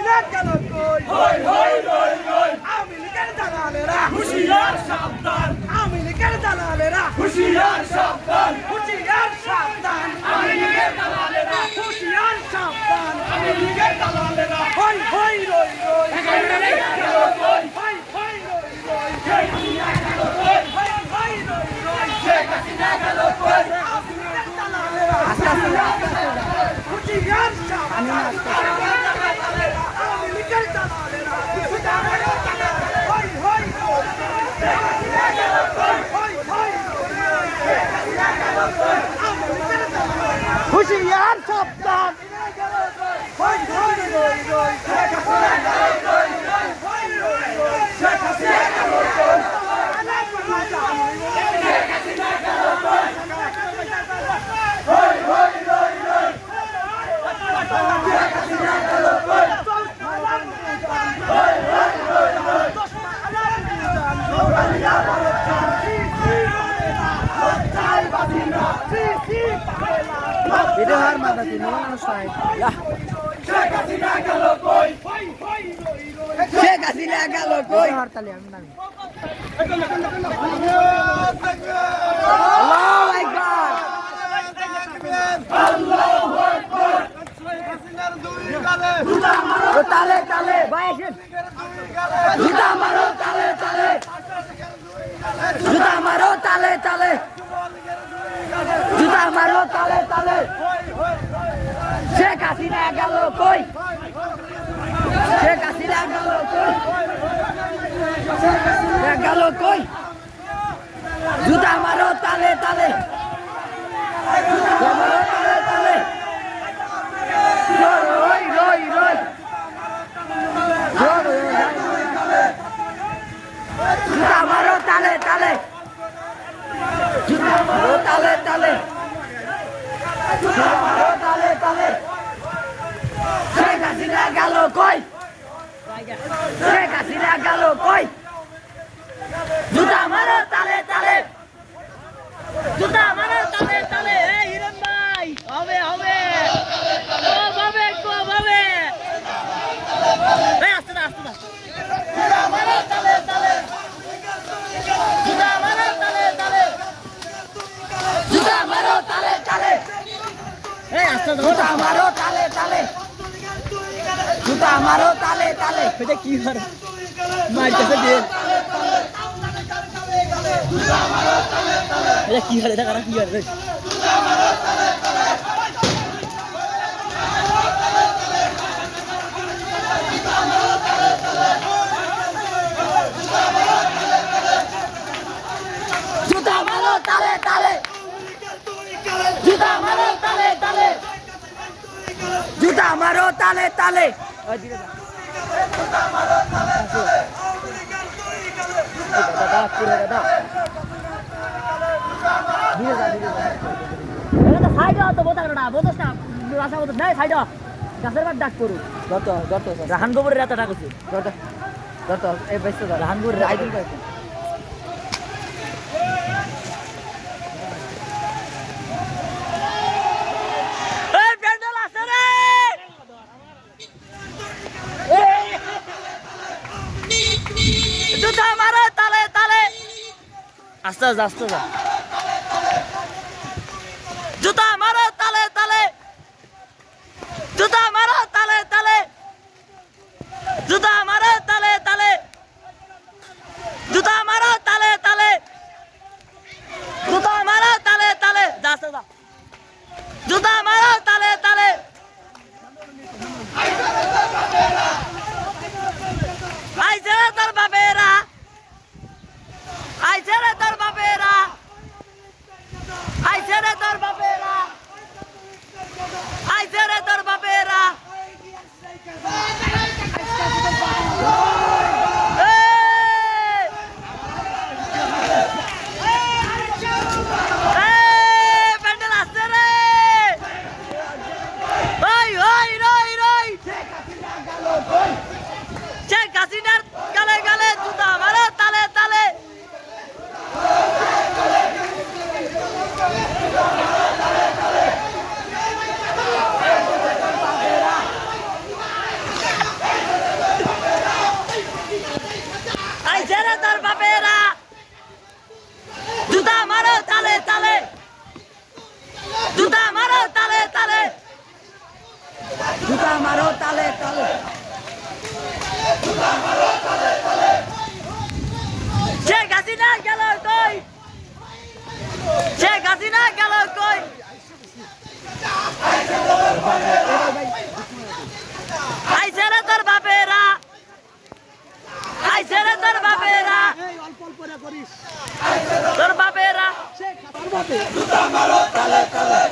হাসিনা গেল কই হই হই রই রই আওয়ামী লীগের দালালেরা হুশিয়ার সাবধান আওয়ামী লীগের দালালেরা হুশিয়ার সাবধান হুঁশিয়ার সাবধান আওয়ামী লীগের দালালেরা হুঁশিয়ার সাবধান আওয়ামী লীগের দালালেরা হই হই রই রই গেল কই হই হই রই রই শেখ হাসিনা গেল কই হই হই রই রই শেখ হাসিনা গেল কই আওয়ামী লীগের দালালেরা হুঁশিয়ার সাবধান আওয়ামী লীগের দালালেরা হই হই রই হই হই হুঁশিয়ার সাবধান হই হই রই রই Video har man dat in Nederland zijn. Ja. Sheikh Hasina গেল কই Check as in a galo koi. Har tali am nami. Allahu Akbar. আল্লাহু আকবার O tale tale. Baishin. Juta maro tale tale. Juta maro tale tale. Juta maro tale tale. Check as in a galo koi. Check as in a galo koi. Galo koi. Juta maro tale tale. Juta maro tale tale. Roi roi roi. Juta maro tale tale. Juta maro tale tale. Juta maro tale tale. Check as in a galo koi. Check as in a galo koi. Juta maro tale tale. Juta maro tale tale. Hey Hiran bhai. Hobe hobe. Go babe go babe. Hey aste na aste na. Juta maro tale tale. Juta maro tale tale. Juta maro tale tale. Hey aste na. Juta maro tale tale. Juta maro tale tale. Beta ki har? Mar kaise de? Beta ki har? Eta kara ki har? Juta maro tale tale. Juta maro tale tale. Juta maro tale tale. Rahan গোবরের এত টাকা রাহান গোবরের ideal কয়েকটা জুতা মারো তালে তালে আস্তে আস্তে আস্তে যা জুতা মারো তালে তালে জুতা মারো তালে তালে জুতা মারো তালে তালে জুতা মারো তালে তালে জুতা মারো তালে তালে যা আস্তে যা জুতা মারো তালে তালে আইছে তোর বাপেরা আইছে তোর বাপেরা জুতা মারো তালে তালে শেখ হাসিনা গেল কই শেখ হাসিনা গেল কই আইছে রে তোর বাপেরা আইছে রে তোর বাপেরা অল্প অল্প করিস তোর বাপেরা জুতা মারো তালে তালে